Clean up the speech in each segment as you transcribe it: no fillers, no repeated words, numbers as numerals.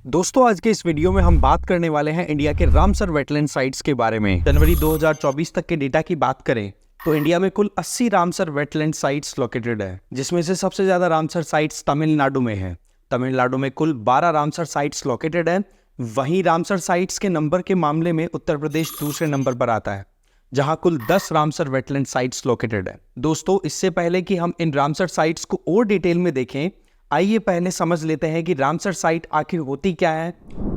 दोस्तों आज के इस वीडियो में हम बात करने वाले हैं इंडिया के रामसर वेटलैंड साइट्स के बारे में। जनवरी 2024 तक के डेटा की बात करें तो इंडिया में कुल 80 रामसर वेटलैंड साइट्स लोकेटेड है, जिसमें से सबसे ज्यादा रामसर साइट्स तमिलनाडु में है। तमिलनाडु में कुल 12 रामसर साइट्स लोकेटेड है। वहीं रामसर साइट्स के नंबर के मामले में उत्तर प्रदेश दूसरे नंबर पर आता है, जहां कुल 10 रामसर वेटलैंड साइट्स लोकेटेड है। दोस्तों इससे पहले कि हम इन रामसर साइट्स को और डिटेल में देखें, आइए पहले समझ लेते हैं कि रामसर साइट आखिर होती क्या है।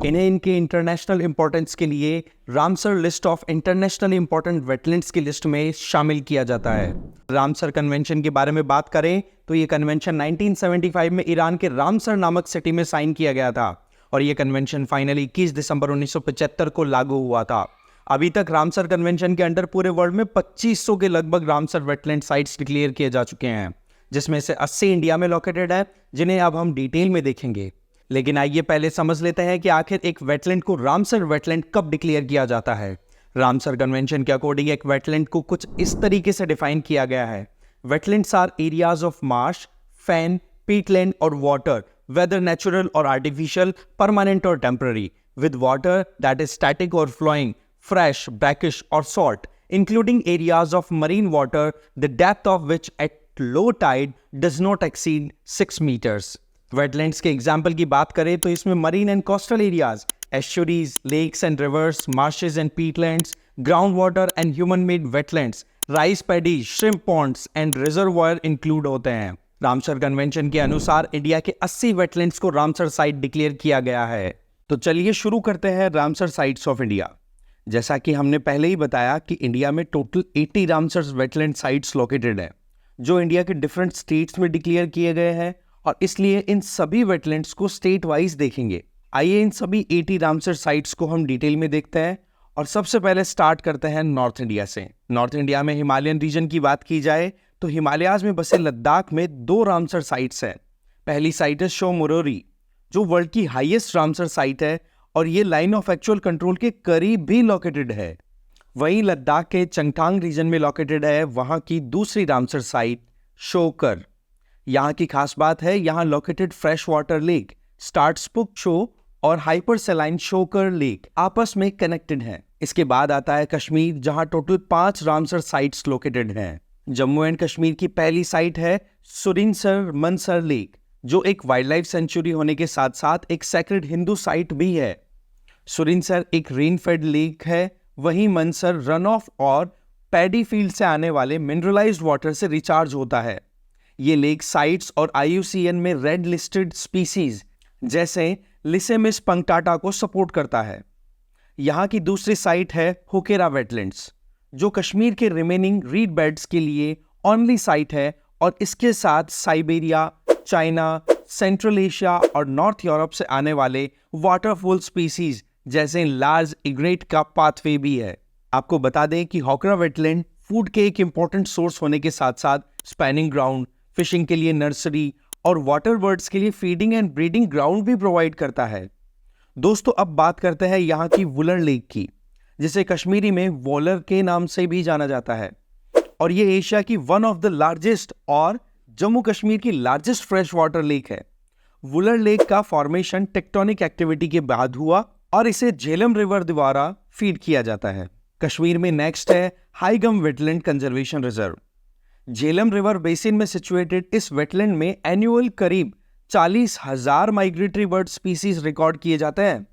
इन्हें इनके इंटरनेशनल इंपॉर्टेंस के लिए Ramsar list of international important wetlands की लिस्ट में शामिल किया जाता है। रामसर कन्वेंशन के बारे में बात करें तो ये कन्वेंशन 1975 में ईरान के रामसर नामक सिटी में साइन किया गया था और ये कन्वेंशन फाइनली 21 दिसंबर 1975 को लागू हुआ था। अभी तक रामसर कन्वेंशन के अंडर पूरे वर्ल्ड में 2500 के लगभग रामसर वेटलैंड साइट्स डिक्लेयर किए जा चुके हैं, जिसमें से 80 इंडिया में लोकेटेड है, जिन्हें अब हम डिटेल में देखेंगे। लेकिन आइए पहले समझ लेते हैं कि आखिर एक वेटलैंड को रामसर वेटलैंड कब डिक्लेयर किया जाता है। रामसर कन्वेंशन के अकॉर्डिंग एक वेटलैंड को कुछ इस तरीके से डिफाइन किया गया है। Wetlands are areas of marsh, fen, peatland और वाटर, वेदर नेचुरल और आर्टिफिशियल, परमानेंट और temporary, with water that is static और flowing, fresh, brackish or salt, including areas of marine water, the depth of which at low tide does not exceed 6 meters. Wetlands के example की बात करें तो इसमें marine and coastal areas, estuaries, lakes and rivers, marshes and peatlands, groundwater and human-made wetlands, rice paddies, shrimp ponds and reservoir include होते हैं। Ramsar convention के अनुसार इंडिया के 80 वेटलैंड्स को रामसर साइट डिक्लेयर किया गया है। तो चलिए शुरू करते हैं रामसर साइट्स ऑफ इंडिया। जैसा कि हमने पहले ही बताया कि इंडिया में total 80 Ramsar wetland sites located हैं, जो इंडिया के डिफरेंट स्टेट्स में डिक्लेयर किए गए हैं, और इसलिए इन सभी वेटलैंड्स को स्टेट वाइज देखेंगे। आइए इन सभी 80 रामसर साइट्स को हम डिटेल में देखते हैं और सबसे पहले स्टार्ट करते हैं नॉर्थ इंडिया से। नॉर्थ इंडिया में हिमालयन रीजन की बात की जाए तो हिमालयाज में बसे लद्दाख में 2 रामसर साइट्स हैं। पहली साइट है शो मोरोरी, जो वर्ल्ड की हाईएस्ट रामसर साइट है और ये लाइन ऑफ एक्चुअल कंट्रोल के करीब भी लोकेटेड है। वहीं लद्दाख के चंगथांग रीजन में लोकेटेड है वहां की दूसरी रामसर साइट शोकर। यहाँ की खास बात है, यहाँ located fresh water lake Startsapuk Tso और हाइपर सेलाइन शोकर लेक आपस में कनेक्टेड हैं। इसके बाद आता है कश्मीर, जहां टोटल 5 रामसर साइट्स लोकेटेड हैं। जम्मू एंड कश्मीर की पहली साइट है सुरिनसर मनसर लेक, जो एक वाइल्ड लाइफ सेंचुरी होने के साथ साथ एक सैक्रेड हिंदू साइट भी है। सुरिनसर एक रेनफेड लेक है, वहीं मनसर रन ऑफ और पैडी फील्ड से आने वाले मिनरलाइज्ड वाटर से रिचार्ज होता है। ये लेक साइट्स और IUCN में रेड लिस्टेड स्पीसीज जैसे लिसेमिस पंक्टाटा को सपोर्ट करता है। यहाँ की दूसरी साइट है होकेरा वेटलैंड्स, जो कश्मीर के रिमेनिंग रीड बेड्स के लिए ओनली साइट है और इसके साथ साइबेरिया, चाइना, सेंट्रल एशिया और नॉर्थ यूरोप से आने वाले वाटरफॉल स्पीसीज जैसे लार्ज इग्रेट का पाथवे भी है। आपको बता दें कि होकरा वेटलैंड फूड के एक इंपॉर्टेंट सोर्स होने के साथ साथ स्पैनिंग ग्राउंड, फिशिंग के लिए नर्सरी और वाटर बर्ड्स के लिए फीडिंग एंड ब्रीडिंग ग्राउंड भी प्रोवाइड करता है। दोस्तों अब बात करते हैं यहाँ की वुलर लेक की, जिसे कश्मीरी में वोलर के नाम से भी जाना जाता है, और ये एशिया की वन ऑफ द लार्जेस्ट और जम्मू कश्मीर की लार्जेस्ट फ्रेश वाटर लेक है। वुलर लेक का फॉर्मेशन टेक्टोनिक एक्टिविटी के बाद हुआ और इसे झेलम रिवर द्वारा फीड किया जाता है। कश्मीर में नेक्स्ट है Hygam wetland conservation reserve. Jhelum river basin में सिचुएटेड इस वेटलैंड में एनुअल करीब 40,000 माइग्रेटरी बर्ड स्पीसीज रिकॉर्ड किए जाते हैं।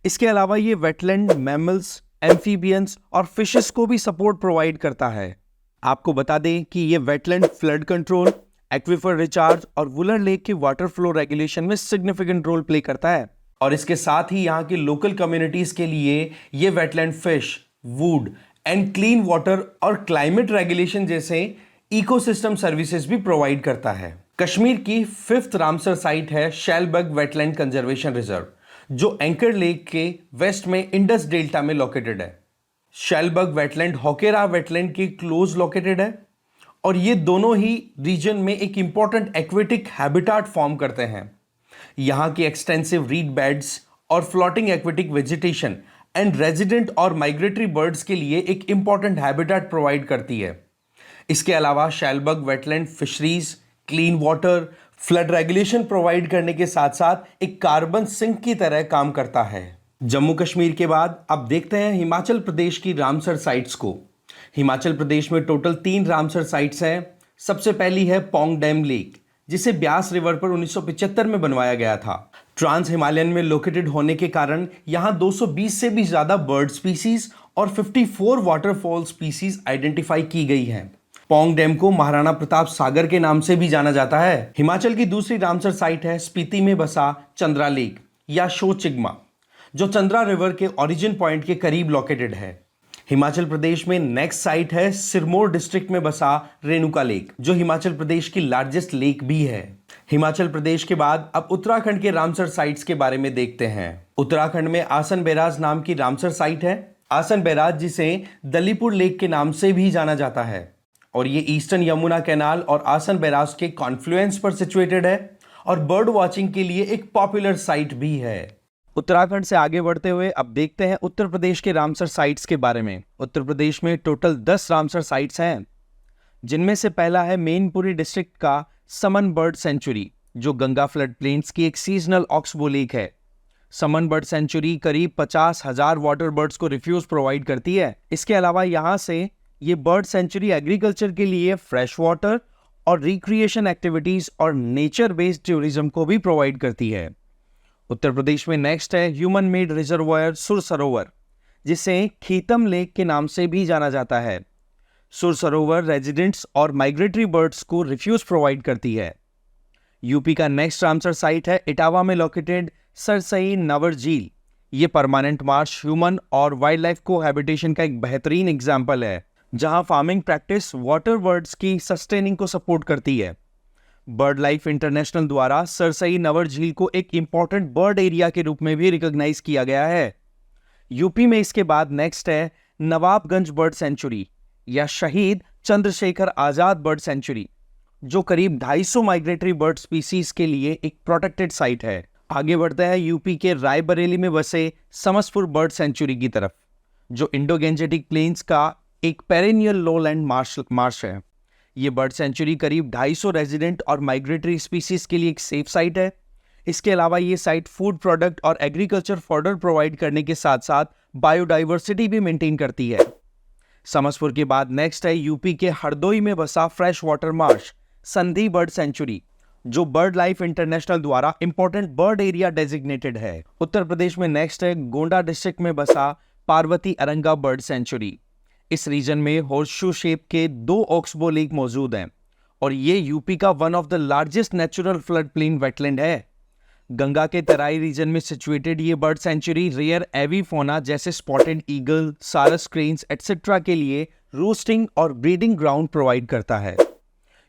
इसके अलावा ये वेटलैंड मैमल्स, एम्फीबियंस और फिशेस को भी सपोर्ट प्रोवाइड करता है। आपको बता दें कि ये wetland flood control, aquifer recharge और वुलर लेक के वाटर फ्लो रेगुलेशन में सिग्निफिकेंट रोल प्ले करता है। और इसके साथ ही यहाँ की लोकल कम्युनिटीज के लिए ये wetland fish, would and clean water और क्लाइमेट रेगुलेशन जैसे इकोसिस्टम सर्विसेज भी प्रोवाइड करता है। कश्मीर की 5th रामसर साइट है शैलबग वेटलैंड कंजर्वेशन रिजर्व, जो एंकर लेक के वेस्ट में इंडस डेल्टा में लोकेटेड है। शैलबग वेटलैंड होकेरा वेटलैंड के क्लोज लोकेटेड है और ये दोनों ही रीजन में एक इंपॉर्टेंट एक्वेटिक हैबिटाट फॉर्म करते हैं। यहाँ की एक्सटेंसिव रीड बेड्स और floating aquatic vegetation and resident और माइग्रेटरी बर्ड्स के लिए एक इंपॉर्टेंट हैबिटाट प्रोवाइड करती है। इसके अलावा Shallabugh wetland fisheries, clean water, flood regulation provide करने के साथ साथ एक कार्बन सिंक की तरह काम करता है। जम्मू कश्मीर के बाद अब देखते हैं हिमाचल प्रदेश की रामसर साइट्स को। हिमाचल प्रदेश में टोटल 3 रामसर साइट्स हैं। सबसे पहली है पौंग डैम लेक, जिसे ब्यास रिवर पर 1975 में बनवाया गया था। ट्रांस हिमालयन में लोकेटेड होने के कारण यहाँ 220 से भी ज्यादा बर्ड स्पीसीज और 54 वाटरफॉल स्पीसीज आइडेंटिफाई की गई हैं। पौंग डैम को महाराणा प्रताप सागर के नाम से भी जाना जाता है। हिमाचल की दूसरी रामसर साइट है स्पीति में बसा चंद्रा लेक या शो चिग्मा, जो चंद्रा रिवर के ओरिजिन पॉइंट के करीब लोकेटेड है। हिमाचल प्रदेश में नेक्स्ट साइट है सिरमौर डिस्ट्रिक्ट में बसा रेणुका लेक, जो हिमाचल प्रदेश की लार्जेस्ट लेक भी है। हिमाचल प्रदेश के बाद अब उत्तराखंड के रामसर साइट्स के बारे में देखते हैं। उत्तराखंड में आसन बैराज नाम की रामसर साइट है। आसन बैराज, जिसे दलीपुर लेक के नाम से भी जाना जाता है, और ये ईस्टर्न यमुना कैनाल और आसन बैराज के कॉन्फ्लुएंस पर सिचुएटेड है और बर्ड वॉचिंग के लिए एक पॉपुलर साइट भी है। उत्तराखंड से आगे बढ़ते हुए अब देखते हैं उत्तर प्रदेश के रामसर साइट्स के बारे में। उत्तर प्रदेश में टोटल 10 रामसर साइट्स हैं, जिनमें से पहला है मैनपुरी डिस्ट्रिक्ट का समन बर्ड सेंचुरी, जो गंगा फ्लड प्लेन्स की एक सीजनल ऑक्सबो लेक है। समन बर्ड सेंचुरी करीब 50,000 वाटर बर्ड्स को रिफ्यूज प्रोवाइड करती है। इसके अलावा यहाँ से ये बर्ड सेंचुरी एग्रीकल्चर के लिए फ्रेश वाटर और रिक्रिएशन एक्टिविटीज और नेचर बेस्ड टूरिज्म को भी प्रोवाइड करती है। उत्तर प्रदेश में नेक्स्ट है ह्यूमन मेड रिजर्वायर सुर सरोवर, जिसे खीतम लेक के नाम से भी जाना जाता है। सुर सरोवर रेजिडेंट्स और माइग्रेटरी बर्ड्स को रिफ्यूज प्रोवाइड करती है। यूपी का नेक्स्ट रामसर साइट है इटावा में लोकेटेड सरसई नवर झील। ये परमानेंट मार्श ह्यूमन और वाइल्ड लाइफ को हैबिटेशन का एक बेहतरीन एग्जाम्पल है, जहां फार्मिंग प्रैक्टिस वाटर बर्ड्स की सस्टेनिंग को सपोर्ट करती है। बर्ड लाइफ इंटरनेशनल द्वारा सरसई नवर झील को एक इंपॉर्टेंट बर्ड एरिया के रूप में भी रिकॉग्नाइज किया गया है। यूपी में इसके बाद नेक्स्ट है नवाबगंज बर्ड सेंचुरी या शहीद चंद्रशेखर आजाद बर्ड सेंचुरी, जो करीब 250 माइग्रेटरी बर्ड स्पीसीज के लिए एक प्रोटेक्टेड साइट है। आगे बढ़ते हैं यूपी के रायबरेली में बसे समसपुर बर्ड सेंचुरी की तरफ, जो इंडो-गैंजेटिक प्लेन्स का एक पेरेनियल लोलैंड मार्श है। ये बर्ड सेंचुरी करीब 250 रेजिडेंट और माइग्रेटरी स्पीसीज के लिए एक सेफ साइट है। इसके अलावा ये साइट फूड प्रोडक्ट और एग्रीकल्चर फॉडर प्रोवाइड करने के साथ साथ बायोडाइवर्सिटी भी मेंटेन करती है। समसपुर के बाद नेक्स्ट है यूपी के हरदोई में बसा फ्रेश वाटर मार्श संधि बर्ड सेंचुरी, जो बर्ड लाइफ इंटरनेशनल द्वारा इंपॉर्टेंट बर्ड एरिया डेजिग्नेटेड है। उत्तर प्रदेश में नेक्स्ट है गोंडा डिस्ट्रिक्ट में बसा पार्वती अरंगा बर्ड सेंचुरी। इस रीजन में हॉर्सशू शेप के 2 ऑक्सबो लेक मौजूद हैं और ये यूपी का one of the largest natural flood plain wetland है। गंगा के तराई रीजन में सिचुएटेड ये बर्ड सेंचुरी रेयर एवी फोना जैसे स्पॉटेड ईगल, सारस क्रेन्स एटसेट्रा के लिए रोस्टिंग और ब्रीडिंग ग्राउंड प्रोवाइड करता है।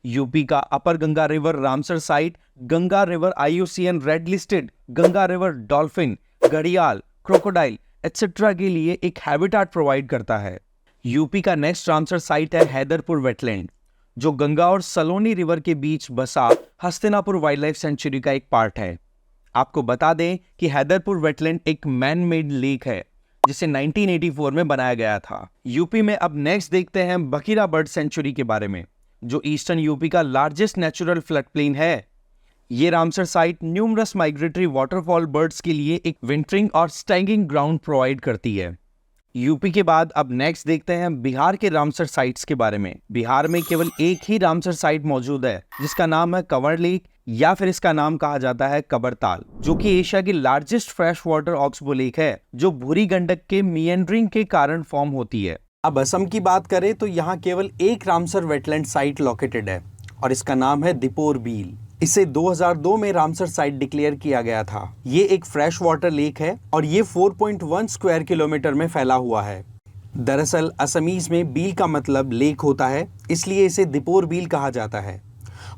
यूपी का upper Ganga river Ramsar site Ganga river IUCN red listed Ganga river dolphin, घड़ियाल, क्रोकोडाइल एटसेट्रा के लिए एक हैबिटाट प्रोवाइड करता है। यूपी का नेक्स्ट रामसर साइट है हैदरपुर वेटलैंड, जो गंगा और सलोनी रिवर के बीच बसा हस्तिनापुर वाइल्ड लाइफ सेंचुरी का एक पार्ट है। आपको बता दें कि हैदरपुर वेटलैंड एक मैन मेड लेक है, जिसे 1984 में बनाया गया था। यूपी में अब नेक्स्ट देखते हैं बखीरा बर्ड सेंचुरी के बारे में, जो ईस्टर्न यूपी का लार्जेस्ट नेचुरल फ्लड प्लेन है। ये Ramsar site numerous migratory waterfall birds के लिए एक विंटरिंग और स्टैगिंग ग्राउंड प्रोवाइड करती है। यूपी के बाद अब नेक्स्ट देखते हैं बिहार के रामसर साइट्स के बारे में। बिहार में केवल एक ही रामसर साइट मौजूद है, जिसका नाम है कंवर लेक, या फिर इसका नाम कहा जाता है कबरताल, जो कि एशिया की largest fresh water oxbow lake है, जो भूरी गंडक के मिएंडरिंग के कारण फॉर्म होती है। अब असम की बात करें तो यहाँ केवल एक रामसर वेटलैंड साइट लोकेटेड है और इसका नाम है दीपोर बील। इसे 2002 में रामसर साइट डिक्लेयर किया गया था। ये एक फ्रेश वाटर लेक है और ये 4.1 स्क्वायर किलोमीटर में फैला हुआ है। दरअसल असमीज में बील का मतलब लेक होता है, इसलिए इसे दीपोर बील कहा जाता है।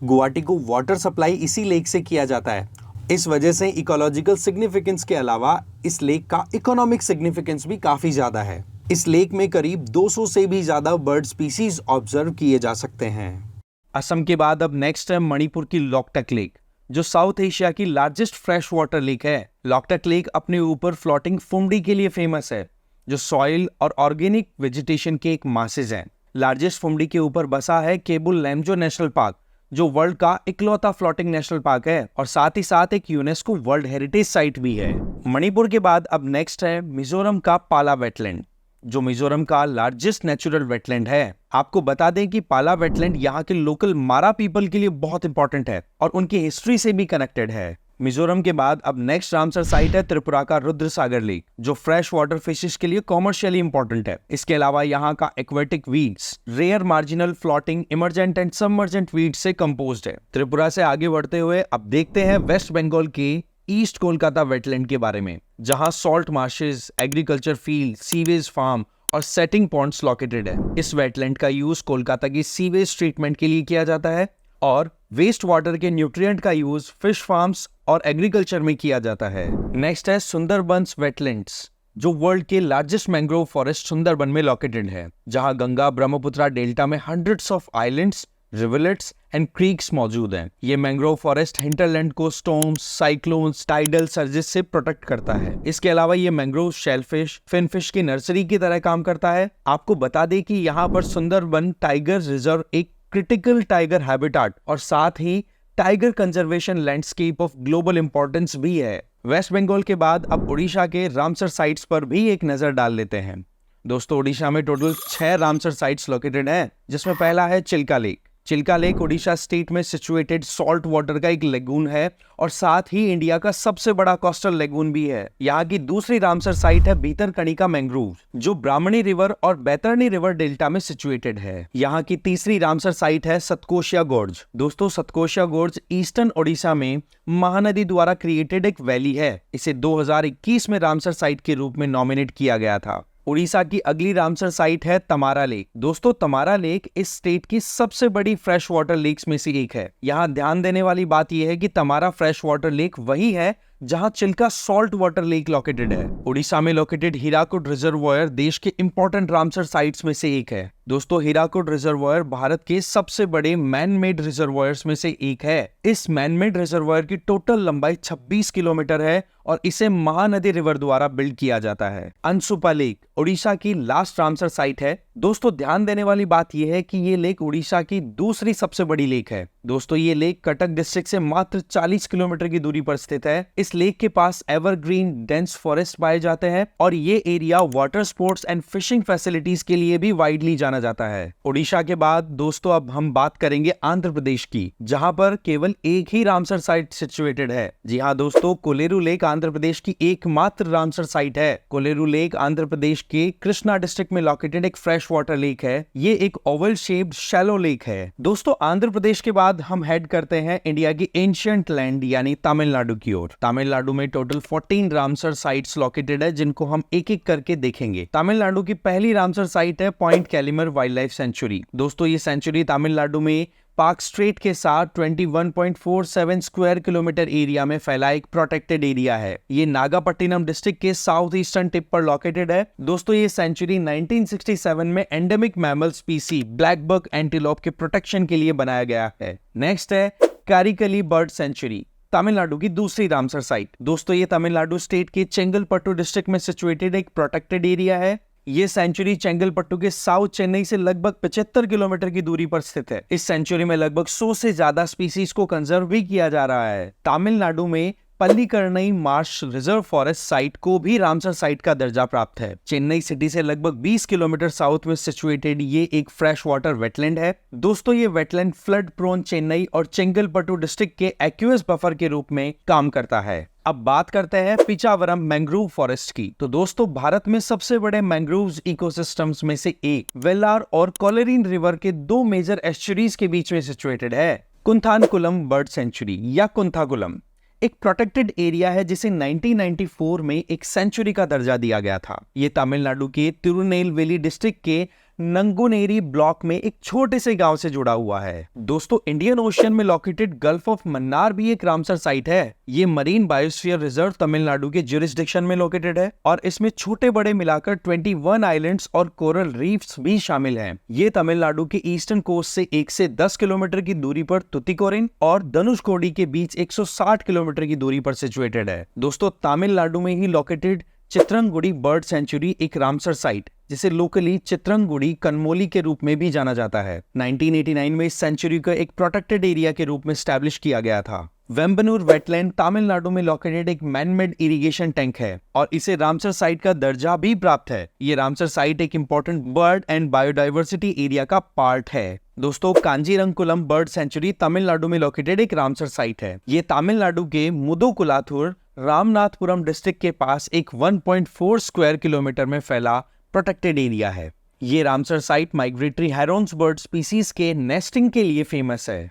गुवाहाटी को वाटर सप्लाई इसी लेक से किया जाता है। इस वजह से इकोलॉजिकल सिग्निफिकेंस के अलावा इस लेक का इकोनॉमिक सिग्निफिकेंस भी काफी ज्यादा है। इस लेक में करीब 200 से भी ज्यादा बर्ड स्पीसीज ऑब्जर्व किए जा सकते हैं। असम के बाद अब नेक्स्ट है मणिपुर की लोकटक लेक, जो साउथ एशिया की लार्जेस्ट फ्रेश वाटर लेक है। लोकटक लेक अपने ऊपर फ्लोटिंग फुमडी के लिए फेमस है, जो सॉइल और ऑर्गेनिक वेजिटेशन के एक मासेज हैं। लार्जेस्ट फुमडी के ऊपर बसा है केबुल लैमजो नेशनल पार्क, जो वर्ल्ड का इकलौता फ्लोटिंग नेशनल पार्क है और साथ ही साथ एक यूनेस्को वर्ल्ड हेरिटेज साइट भी है। मणिपुर के बाद अब नेक्स्ट है मिजोरम का पाला वेटलैंड, जो मिजोरम का लार्जेस्ट नेचुरल वेटलैंड है। आपको बता दें कि पाला वेटलैंड यहाँ के लोकल मारा पीपल के लिए बहुत इंपॉर्टेंट है और उनकी हिस्ट्री से भी कनेक्टेड है। मिजोरम के बाद अब नेक्स्ट रामसर साइट है त्रिपुरा का रुद्रसागर लेक, जो फ्रेश वाटर फिशेस के लिए कॉमर्शियली इंपॉर्टेंट है। इसके अलावा यहाँ का aquatic weeds rare marginal floating emergent and submergent weeds से कंपोज्ड है। त्रिपुरा से आगे बढ़ते हुए अब देखते हैं वेस्ट बंगाल के ईस्ट कोलकाता वेटलैंड के बारे में, जहां salt marshes, agriculture field, sewage farm और सेटिंग पॉन्ड्स लोकेटेड है। इस वेटलैंड का यूज कोलकाता की सीवेज ट्रीटमेंट के लिए किया जाता है और वेस्ट वाटर के न्यूट्रिएंट का यूज फिश फार्म्स और एग्रीकल्चर में किया जाता है। नेक्स्ट है सुंदरबंस वेटलैंड्स, जो वर्ल्ड के लार्जेस्ट मैंग्रोव फॉरेस्ट सुंदरबन में लोकेटेड है, जहां गंगा ब्रह्मपुत्रा डेल्टा में hundreds of islands, rivulets and creeks मौजूद हैं। ये मैंग्रोव फॉरेस्ट हिंटरलैंड को स्टॉर्म्स, साइक्लोन्स, टाइडल सर्जेस से प्रोटेक्ट करता है। इसके अलावा ये मैंग्रोव शेलफिश, फिनफिश की नर्सरी की तरह काम करता है। आपको बता दें कि यहाँ पर सुंदरबन टाइगर रिजर्व एक क्रिटिकल टाइगर हैबिटाट और साथ ही tiger conservation landscape of global importance भी है। वेस्ट बंगाल के बाद अब उड़ीसा के रामसर साइट्स पर भी एक नजर डाल लेते हैं। दोस्तों, उड़ीसा में टोटल 6 रामसर साइट्स लोकेटेड हैं, जिसमें पहला है Chilka lake. Chilka lake Orissa state में सिचुएटेड सॉल्ट वाटर का एक लेगून है और साथ ही इंडिया का सबसे बड़ा कोस्टल लेगून भी है। यहाँ की दूसरी रामसर साइट है भीतरकनिका मैंग्रोव, जो ब्राह्मणी रिवर और बैतरणी रिवर डेल्टा में सिचुएटेड है। यहाँ की तीसरी रामसर साइट है सतकोशिया गोर्ज। दोस्तों, सतकोशिया गोर्ज ईस्टर्न ओडिशा में महानदी द्वारा क्रिएटेड एक वैली है। इसे 2021 में रामसर साइट के रूप में नॉमिनेट किया गया था। उड़ीसा की अगली रामसर साइट है तमारा लेक। दोस्तों, तमारा लेक इस स्टेट की सबसे बड़ी फ्रेश वाटर लेक्स में से एक है। यहाँ ध्यान देने वाली बात यह है कि तमारा फ्रेश वाटर लेक वही है जहां Chilka salt water lake located है। उड़ीसा में लोकेटेड हीराकुड रिजर्वॉयर देश के इंपॉर्टेंट रामसर साइट्स में से एक है। दोस्तों, हीराकुड रिजर्वॉयर भारत के सबसे बड़े मैन मेड रिजर्वॉयर्स में से एक है। इस मैन मेड रिजर्वॉयर की टोटल लंबाई 26 किलोमीटर है और इसे महानदी रिवर द्वारा बिल्ड किया जाता है। अनसुपा लेक उड़ीसा की लास्ट रामसर साइट है। दोस्तों, ध्यान देने वाली बात यह है कि ये लेक उड़ीसा की दूसरी सबसे बड़ी लेक है। दोस्तों, ये लेक कटक डिस्ट्रिक्ट से मात्र 40 किलोमीटर की दूरी पर स्थित है। इस लेक के पास एवरग्रीन डेंस फॉरेस्ट पाए जाते हैं और ये area water sports and fishing facilities के लिए भी वाइडली जाना जाता है। उड़ीसा के बाद दोस्तों अब हम बात करेंगे आंध्र प्रदेश की, जहां पर केवल एक ही रामसर साइट सिचुएटेड है। जी हाँ दोस्तों, कोलेरू लेक आंध्र प्रदेश की एकमात्र रामसर साइट है। कोलेरू लेक आंध्र प्रदेश के कृष्णा डिस्ट्रिक्ट में लोकेटेड एक फ्रेश वाटर लेक है। ये एक ओवल शेप्ड शैलो लेक है। दोस्तों, आंध्र प्रदेश के बाद हम हेड करते हैं इंडिया की एंशिएंट लैंड यानी तमिलनाडु की ओर। तमिलनाडु में टोटल 14 रामसर साइट्स लोकेटेड है, जिनको हम एक एक करके देखेंगे। तमिलनाडु की पहली रामसर साइट है point Calimere wild life century. दोस्तों, ये सेंचुरी तमिलनाडु में पार्क स्ट्रेट के साथ 21.47 स्क्वायर किलोमीटर एरिया में फैला एक प्रोटेक्टेड एरिया है। ये नागापट्टिनम डिस्ट्रिक्ट के साउथ ईस्टर्न टिप पर लोकेटेड है। दोस्तों, ये सेंचुरी 1967 में endemic mammal species black buck antelope के प्रोटेक्शन के लिए बनाया गया है। नेक्स्ट है कारिकली बर्ड सेंचुरी, तमिलनाडु की दूसरी रामसर साइट। दोस्तों, ये तमिलनाडु स्टेट के चेंगलपट्टू डिस्ट्रिक्ट में सिचुएटेड एक प्रोटेक्टेड एरिया है। ये सेंचुरी चेंगलपट्टू के साउथ चेन्नई से लगभग 75 किलोमीटर की दूरी पर स्थित है। इस सेंचुरी में लगभग 100 से ज्यादा स्पीसीज को कंजर्व भी किया जा रहा है। तमिलनाडु में Pallikaranai Marsh reserve forest site को भी रामसर साइट का दर्जा प्राप्त है। चेन्नई सिटी से लगभग 20 किलोमीटर साउथ में सिचुएटेड ये एक फ्रेश वाटर वेटलैंड है। दोस्तों, ये वेटलैंड फ्लड प्रोन चेन्नई और चेंगलपट्टू डिस्ट्रिक्ट के एक्यूएस बफर के रूप में काम करता है। अब बात करते हैं पिचावरम मैंग्रोव फॉरेस्ट की। तो दोस्तों, भारत में सबसे बड़े मैंग्रोव इकोसिस्टम्स में से एक वेलार और कोलेरिन रिवर के 2 मेजर एस्चुरीज के बीच में सिचुएटेड है। कुंथानकुलम बर्ड सेंचुरी या कुंथाकुलम एक प्रोटेक्टेड एरिया है, जिसे 1994 में एक सेंचुरी का दर्जा दिया गया था। ये तमिलनाडु के तिरुनेलवेली डिस्ट्रिक्ट के नंगोनेरी ब्लॉक में एक छोटे से गांव से जुड़ा हुआ है। दोस्तों, इंडियन ओशियन में लोकेटेड गल्फ ऑफ मन्नार भी एक रामसर साइट है। ये मरीन बायोस्फीयर रिजर्व तमिलनाडु के ज्यूरिसडिक्शन में लोकेटेड है और इसमें छोटे बड़े मिलाकर 21 आइलैंड्स और कोरल रीफ्स भी शामिल हैं। ये तमिलनाडु के ईस्टर्न कोस्ट से 1 से 10 किलोमीटर की दूरी पर तुतिकोरिन और धनुषकोडी के बीच 160 किलोमीटर की दूरी पर सिचुएटेड है। दोस्तों, तमिलनाडु में ही लोकेटेड चित्रंगुडी बर्ड सेंचुरी एक रामसर साइट जिसे लोकली चित्रंगुड़ी कनमोली के रूप में भी जाना जाता है। 1989 में इस सेंचुरी को एक प्रोटेक्टेड एरिया के रूप में स्टैब्लिश किया गया था। वेम्बनूर वेटलैंड तमिलनाडु में लोकेटेड एक मैन-मेड इरिगेशन टैंक है और इसे रामसर साइट का दर्जा भी प्राप्त है। ये रामसर साइट एक important bird and biodiversity area का पार्ट है। दोस्तों, कांजीरंगकुलम बर्ड सेंचुरी तमिलनाडु में लोकेटेड एक रामसर साइट है। ये तमिलनाडु के मुदुकुलाथुर रामनाथपुरम डिस्ट्रिक्ट के पास एक 1.4 स्क्वायर किलोमीटर में फैला प्रोटेक्टेड एरिया है। ये Ramsar site migratory Heron's bird species के नेस्टिंग के लिए फेमस है।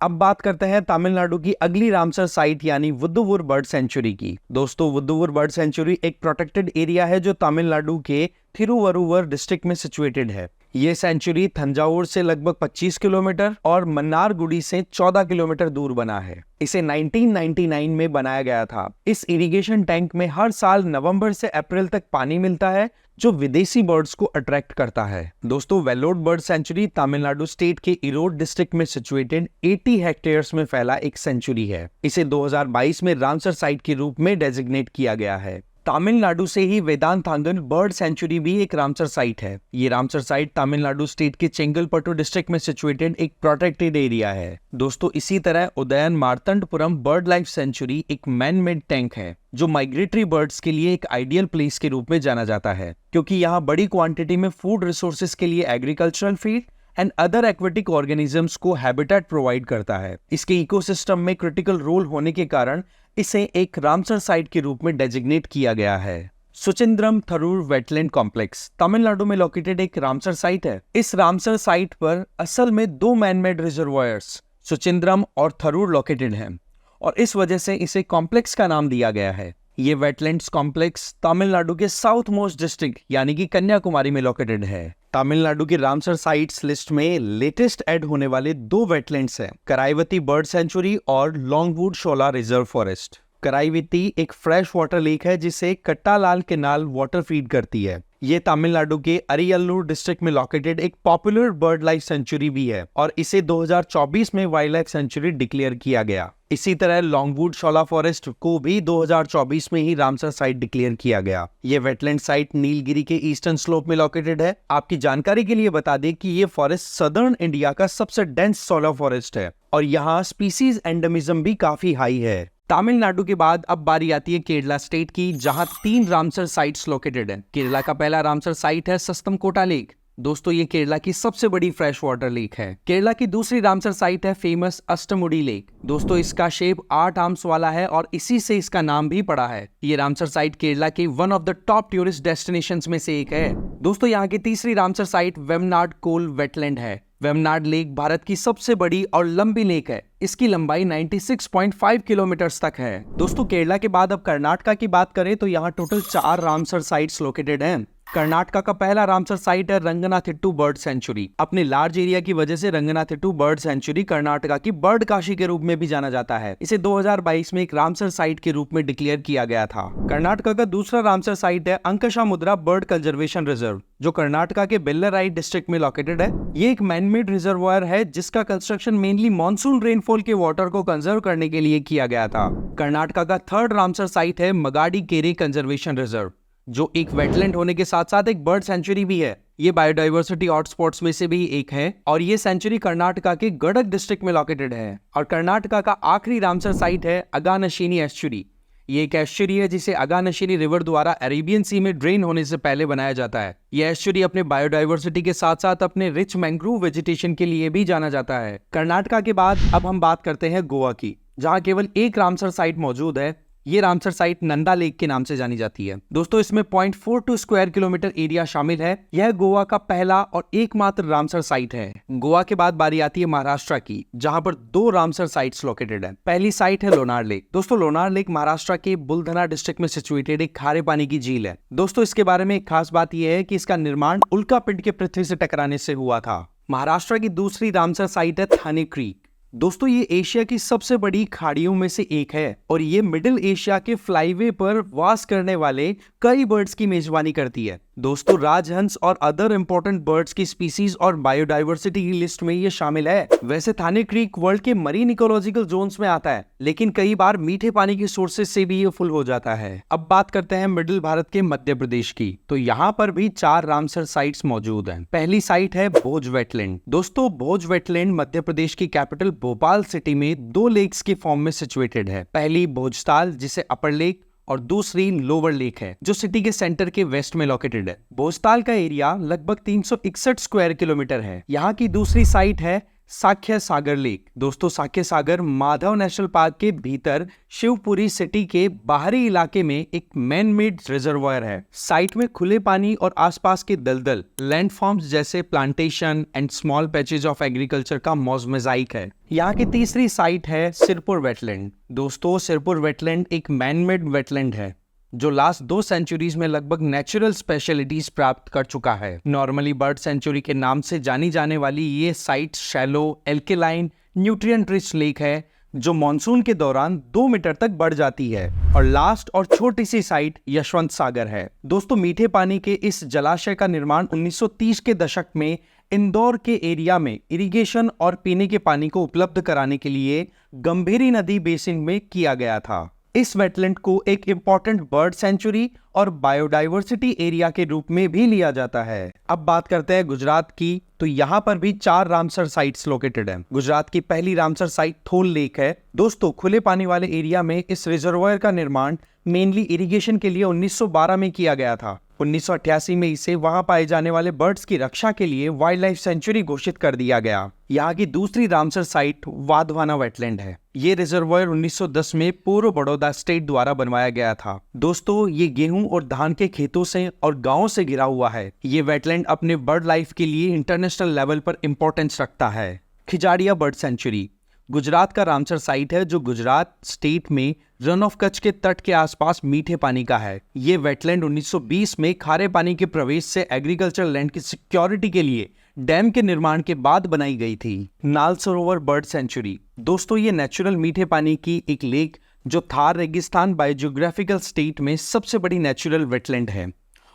अब बात करते हैं तमिलनाडु की अगली रामसर साइट यानी वुद्दुवुर बर्ड सेंचुरी की। दोस्तों, वुद्दुवुर बर्ड सेंचुरी एक प्रोटेक्टेड एरिया है जो तमिलनाडु के थिरुवरुवर डिस्ट्रिक्ट में सिचुएटेड है। ये सेंचुरी तंजावुर से लगभग 25 किलोमीटर और मन्नारगुडी से 14 किलोमीटर दूर बना है। इसे 1999 में बनाया गया था। इस इरिगेशन टैंक में हर साल नवंबर से अप्रैल तक पानी मिलता है जो विदेशी बर्ड्स को अट्रैक्ट करता है। दोस्तों, Vellore bird sanctuary Tamil Nadu state के इरोड डिस्ट्रिक्ट में सिचुएटेड 80 हेक्टेयर्स में फैला एक सेंचुरी है। इसे 2022 में रामसर साइट के रूप में डेजिग्नेट किया गया है। तमिलनाडु से ही वेदांतांगन बर्ड सेंचुरी भी एक रामसर साइट है। ये रामसर साइट तमिलनाडु स्टेट के चेंगलपट्टू डिस्ट्रिक्ट में सिचुएटेड एक प्रोटेक्टेड एरिया है। दोस्तों, इसी तरह उदयन मार्तंडपुरम बर्ड लाइफ सेंचुरी एक मैन मेड टैंक है जो माइग्रेटरी बर्ड्स के लिए एक आइडियल प्लेस के रूप में जाना जाता है, क्योंकि यहाँ बड़ी क्वांटिटी में फूड रिसोर्सेज के लिए agricultural feed and other aquatic organisms को हैबिटेट प्रोवाइड करता है। इसके इकोसिस्टम में क्रिटिकल रोल होने के कारण इसे एक रामसर साइट के रूप में डेजिग्नेट किया गया है। सुचिंद्रम थरूर वेटलैंड कॉम्प्लेक्स तमिलनाडु में लोकेटेड एक रामसर साइट है। इस रामसर साइट पर असल में 2 मैनमेड रिजर्वायर्स सुचिंद्रम और थरूर लोकेटेड हैं और इस वजह से इसे कॉम्प्लेक्स का नाम दिया गया है। ये वेटलैंड्स कॉम्प्लेक्स तमिलनाडु के साउथ मोस्ट डिस्ट्रिक्ट यानी कि कन्याकुमारी में लोकेटेड है। तमिलनाडु की रामसर साइट्स लिस्ट में लेटेस्ट ऐड होने वाले 2 वेटलैंड्स हैं, कराईवती बर्ड सेंचुरी और लॉन्गवुड शोला रिजर्व फॉरेस्ट। कराईवती एक फ्रेश वाटर लेक है जिसे कट्टालाल केनाल वाटर फीड करती है। ये तमिलनाडु के अरियल्लूर डिस्ट्रिक्ट में लोकेटेड एक पॉपुलर बर्ड लाइफ सेंचुरी भी है और इसे 2024 में वाइल्ड लाइफ सेंचुरी डिक्लेयर किया गया। इसी तरह लॉन्गवुड शोला फॉरेस्ट को भी 2024 में ही रामसर साइट डिक्लेयर किया गया। ये वेटलैंड साइट नीलगिरी के ईस्टर्न स्लोप में लोकेटेड है। आपकी जानकारी के लिए बता दें कि ये फॉरेस्ट सदर्न इंडिया का सबसे डेंस शोला फॉरेस्ट है और यहाँ स्पीसीज एंडेमिज्म भी काफी हाई है। तमिलनाडु के बाद अब बारी आती है केरला स्टेट की, जहां 3 रामसर साइट्स लोकेटेड हैं। केरला का पहला रामसर साइट है सस्तमकोटा लेक। दोस्तों, ये केरला की सबसे बड़ी फ्रेश वाटर लेक है। केरला की दूसरी रामसर साइट है फेमस अष्टमुडी लेक। दोस्तों, इसका शेप 8 आर्म्स वाला है और इसी से इसका नाम भी पड़ा है। ये रामसर साइट केरला की one of the top tourist destinations में से एक है। दोस्तों, यहाँ की तीसरी रामसर साइट वेमनाड कोल वेटलैंड है। वेमनाड लेक भारत की सबसे बड़ी और लंबी लेक है। इसकी लंबाई 96.5 किलोमीटर तक है। दोस्तों, केरला के बाद अब कर्नाटका की बात करें तो यहाँ टोटल 4 रामसर साइट्स लोकेटेड हैं। कर्नाटका का पहला रामसर साइट है रंगनाथिट्टू बर्ड सेंचुरी। अपने लार्ज एरिया की वजह से रंगनाथिट्टू बर्ड सेंचुरी कर्नाटका की बर्ड काशी के रूप में भी जाना जाता है। इसे 2022 में एक रामसर साइट के रूप में डिक्लेयर किया गया था। कर्नाटका का दूसरा रामसर साइट है अंकशामुद्रा बर्ड कंजर्वेशन रिजर्व, जो कर्नाटका के बेल्लराई डिस्ट्रिक्ट में लोकेटेड है। ये एक मैनमेड रिजर्वायर है जिसका कंस्ट्रक्शन मेनली मानसून रेनफॉल के वाटर को कंजर्व करने के लिए किया गया था। कर्नाटका का थर्ड रामसर साइट है मगाडी केरे कंजर्वेशन रिजर्व, जो एक वेटलैंड होने के साथ साथ एक बर्ड सेंचुरी भी है। ये बायोडाइवर्सिटी हॉटस्पॉट्स में से भी एक है और ये सेंचुरी कर्नाटका के गडक डिस्ट्रिक्ट में लोकेटेड है। और कर्नाटका का आखिरी रामसर साइट है अगानशिनी एस्चुरी। ये एक एस्चुरी है जिसे अगानशिनी रिवर द्वारा अरेबियन सी में ड्रेन होने से पहले बनाया जाता है। यह एस्चुरी अपने बायोडाइवर्सिटी के साथ साथ अपने रिच मैंग्रोव वेजिटेशन के लिए भी जाना जाता है। कर्नाटका के बाद अब हम बात करते हैं गोवा की, जहाँ केवल एक रामसर साइट मौजूद है। ये रामसर साइट नंदा लेक के नाम से जानी जाती है। दोस्तों, इसमें 0.42 स्क्वायर किलोमीटर एरिया शामिल है। यह गोवा का पहला और एकमात्र रामसर साइट है। गोवा के बाद बारी आती है महाराष्ट्र की, जहां पर 2 रामसर साइट्स लोकेटेड है। पहली साइट है लोनार लेक। दोस्तों, लोनार लेक महाराष्ट्र के बुलधना डिस्ट्रिक्ट में सिचुएटेड एक खारे पानी की झील है। दोस्तों, इसके बारे में एक खास बात यह है कि इसका निर्माण उल्कापिंड के पृथ्वी से टकराने से हुआ था। महाराष्ट्र की दूसरी रामसर साइट है थाने क्रीक। दोस्तों, ये एशिया की सबसे बड़ी खाड़ियों में से एक है और ये मिडिल एशिया के फ्लाईवे पर वास करने वाले कई बर्ड्स की मेजबानी करती है। दोस्तों राजहंस और अदर इंपॉर्टेंट बर्ड्स की स्पीसीज और बायोडाइवर्सिटी की लिस्ट में ये शामिल है। वैसे थाने क्रीक वर्ल्ड के मरीन इकोलॉजिकल जोन्स में आता है, लेकिन कई बार मीठे पानी की सोर्सेज से भी ये फुल हो जाता है। अब बात करते हैं मिडिल भारत के मध्य प्रदेश की, तो यहाँ पर भी 4 रामसर साइट्स मौजूद हैं। पहली साइट है भोज वेटलैंड। दोस्तों भोज वेटलैंड मध्य प्रदेश की कैपिटल भोपाल सिटी में 2 लेक्स के फॉर्म में सिचुएटेड है। पहली भोजताल जिसे अपर लेक और दूसरी लोअर लेक है, जो सिटी के सेंटर के वेस्ट में लोकेटेड है। भोजताल का एरिया लगभग 361 स्क्वायर किलोमीटर है। यहाँ की दूसरी साइट है साख्य सागर लेक। दोस्तों साख्य सागर माधव नेशनल पार्क के भीतर शिवपुरी सिटी के बाहरी इलाके में एक मैन मेड रिजर्वायर है। साइट में खुले पानी और आसपास के दलदल, लैंडफॉर्म्स जैसे plantation and small patches of agriculture का मोज़ाइक है। यहाँ की तीसरी साइट है सिरपुर वेटलैंड। दोस्तों सिरपुर वेटलैंड एक मैन मेड वेटलैंड है जो लास्ट 2 सेंचुरीज में लगभग नेचुरल स्पेशलिटीज प्राप्त कर चुका है। नॉर्मली बर्ड सेंचुरी के नाम से जानी जाने वाली ये site shallow, alkaline, nutrient rich lake है जो मॉनसून के दौरान 2 मीटर तक बढ़ जाती है। और लास्ट और छोटी सी साइट यशवंत सागर है। दोस्तों मीठे पानी के इस जलाशय का निर्माण 1930 के दशक में इंदौर के एरिया में इरिगेशन और पीने के पानी को उपलब्ध कराने के लिए गंभीरी नदी बेसिन में किया गया था। इस वेटलैंड को एक इंपॉर्टेंट बर्ड सेंचुरी और बायोडाइवर्सिटी एरिया के रूप में भी लिया जाता है। अब बात करते हैं गुजरात की, तो यहाँ पर भी 4 रामसर साइट्स लोकेटेड हैं। गुजरात की पहली रामसर साइट थोल लेक है। दोस्तों खुले पानी वाले एरिया में इस रिजर्वायर का निर्माण मेनली इरिगेशन के लिए 1912 में किया गया था। 1988 में इसे वहां पाए जाने वाले बर्ड्स की रक्षा के लिए वाइल्ड लाइफ सेंचुरी घोषित कर दिया गया। यहाँ की दूसरी रामसर साइट वाधवाना वेटलैंड है। ये रिजर्वायर 1910 में पूर्व बड़ौदा स्टेट द्वारा बनवाया गया था। दोस्तों ये गेहूं और धान के खेतों से और गांवों से घिरा हुआ है। ये वेटलैंड अपने बर्ड लाइफ के लिए इंटरनेशनल लेवल पर इंपॉर्टेंस रखता है। खिजाड़िया बर्ड सेंचुरी गुजरात का रामसर साइट है जो गुजरात स्टेट में रन ऑफ कच्छ के तट के आसपास मीठे पानी का है। ये वेटलैंड 1920 में खारे पानी के प्रवेश से एग्रीकल्चर लैंड की सिक्योरिटी के लिए डैम के निर्माण के बाद बनाई गई थी। नाल सरोवर बर्ड सेंचुरी। दोस्तों ये नेचुरल मीठे पानी की एक लेक जो थार रेगिस्तान बायोजियोग्राफिकल स्टेट में सबसे बड़ी नेचुरल वेटलैंड है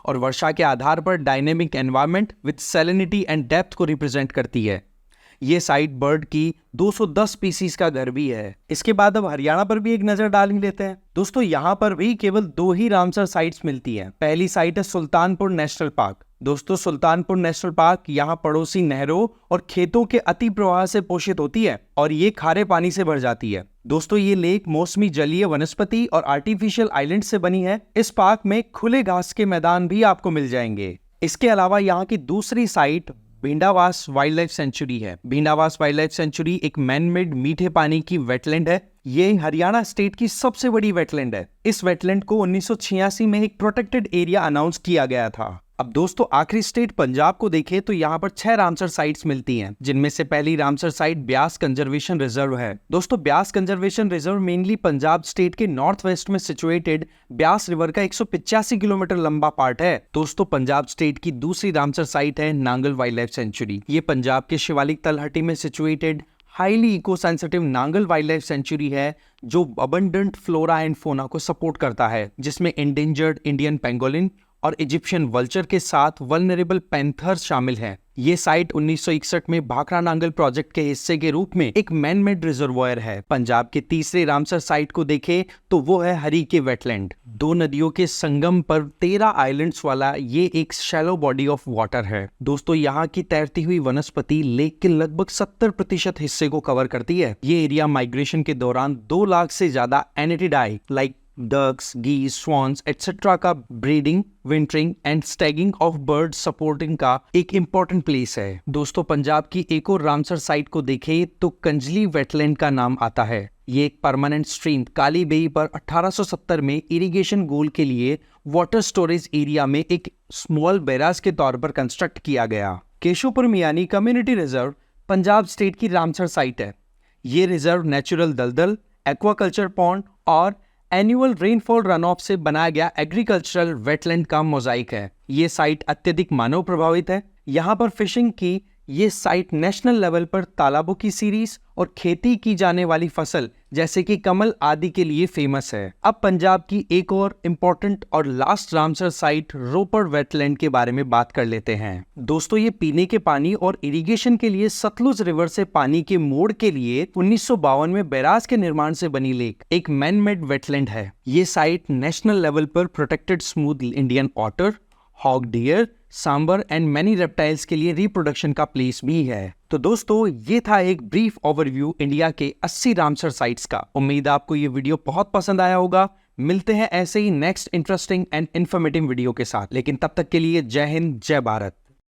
और वर्षा के आधार पर dynamic environment with salinity and depth को रिप्रेजेंट करती है। ये साइट बर्ड की 210 स्पीसीज का घर भी है। इसके बाद अब हरियाणा पर भी एक नजर डाल ही लेते हैं। दोस्तों यहाँ पर भी केवल 2 ही रामसर साइट्स मिलती हैं। पहली साइट है सुल्तानपुर नेशनल पार्क। दोस्तों सुल्तानपुर नेशनल पार्क यहाँ पड़ोसी नहरों और खेतों के अति प्रवाह से पोषित होती है और ये खारे पानी से भर जाती है। दोस्तों ये लेक मौसमी जलीय वनस्पति और आर्टिफिशियल आइलैंड से बनी है। इस पार्क में खुले घास के मैदान भी आपको मिल जाएंगे। इसके अलावा यहाँ की दूसरी site Bhindawas wild life sanctuary है। भिंडावास वाइल्ड लाइफ सेंचुरी एक मैन मेड मीठे पानी की वेटलैंड है। ये हरियाणा स्टेट की सबसे बड़ी वेटलैंड है। इस वेटलैंड को 1986 में एक प्रोटेक्टेड एरिया अनाउंस किया गया था। अब दोस्तों आखिरी स्टेट पंजाब को देखें तो यहाँ पर 6 रामसर साइट्स मिलती हैं, जिनमें से पहली Ramsar site Beas conservation reserve है। दोस्तों Beas conservation reserve mainly Punjab state के नॉर्थ वेस्ट में सिचुएटेड ब्यास रिवर का 185 किलोमीटर लंबा पार्ट है। दोस्तों पंजाब स्टेट की दूसरी रामसर साइट है नांगल वाइल्ड लाइफ सेंचुरी। ये पंजाब के शिवालिक तलहटी में situated highly eco sensitive Nangal wild life sanctuary है जो अबंडेंट फ्लोरा एंड फोना को सपोर्ट करता है, जिसमें एंडेंजर्ड इंडियन पेंगोलिन और इजिप्शियन वल्चर के साथ वल्नरेबल पैंथर्स शामिल हैं। ये साइट 1961 में भाखड़ा नांगल प्रोजेक्ट के हिस्से के रूप में एक मैन मेड रिजर्वायर है। पंजाब के तीसरे रामसर साइट को देखें तो वो है हरी के वेटलैंड। 2 नदियों के संगम पर 13 आइलैंड्स वाला ये एक शैलो बॉडी ऑफ वाटर है। दोस्तों यहाँ की तैरती हुई वनस्पति लेक के लगभग 70% हिस्से को कवर करती है। ये एरिया माइग्रेशन के दौरान 2 लाख से ज्यादा anatidae like ducks, geese, swans etcetera का breeding, wintering and staging of bird supporting का एक इंपॉर्टेंट प्लेस है। दोस्तों पंजाब की एक और रामसर साइट को देखें तो कंजली वेटलैंड का नाम आता है। ये एक परमानेंट स्ट्रीम काली बेई पर 1870 में इरिगेशन गोल के लिए वाटर स्टोरेज एरिया में एक स्मॉल बैराज के तौर पर कंस्ट्रक्ट किया गया। Keshopur Miani community reserve Punjab state की रामसर साइट है। ये रिजर्व नेचुरल दलदल, एक्वाकल्चर पॉन्ड और एनुअल रेनफॉल रन ऑफ से बनाया गया एग्रीकल्चरल वेटलैंड का मोजाइक है। ये साइट अत्यधिक मानव प्रभावित है। यहाँ पर फिशिंग की ये साइट नेशनल लेवल पर तालाबों की सीरीज और खेती की जाने वाली फसल जैसे कि कमल आदि के लिए फेमस है। अब पंजाब की एक और इम्पोर्टेंट और लास्ट रामसर साइट रोपड़ वेटलैंड के बारे में बात कर लेते हैं। दोस्तों, ये पीने के पानी और इरिगेशन के लिए सतलुज रिवर से पानी के मोड़ के लिए 1952 में बैराज के निर्माण से बनी लेक एक मैन मेड वेटलैंड है। ये साइट नेशनल लेवल पर protected smooth Indian otter, hog deer, sambar and many reptiles के लिए रिप्रोडक्शन का प्लेस भी है। तो दोस्तों, ये था एक ब्रीफ ओवरव्यू इंडिया के 80 रामसर साइट्स का। उम्मीद है आपको ये वीडियो बहुत पसंद आया होगा। मिलते हैं ऐसे ही next interesting and informative video के साथ, लेकिन तब तक के लिए जय हिंद, जय भारत।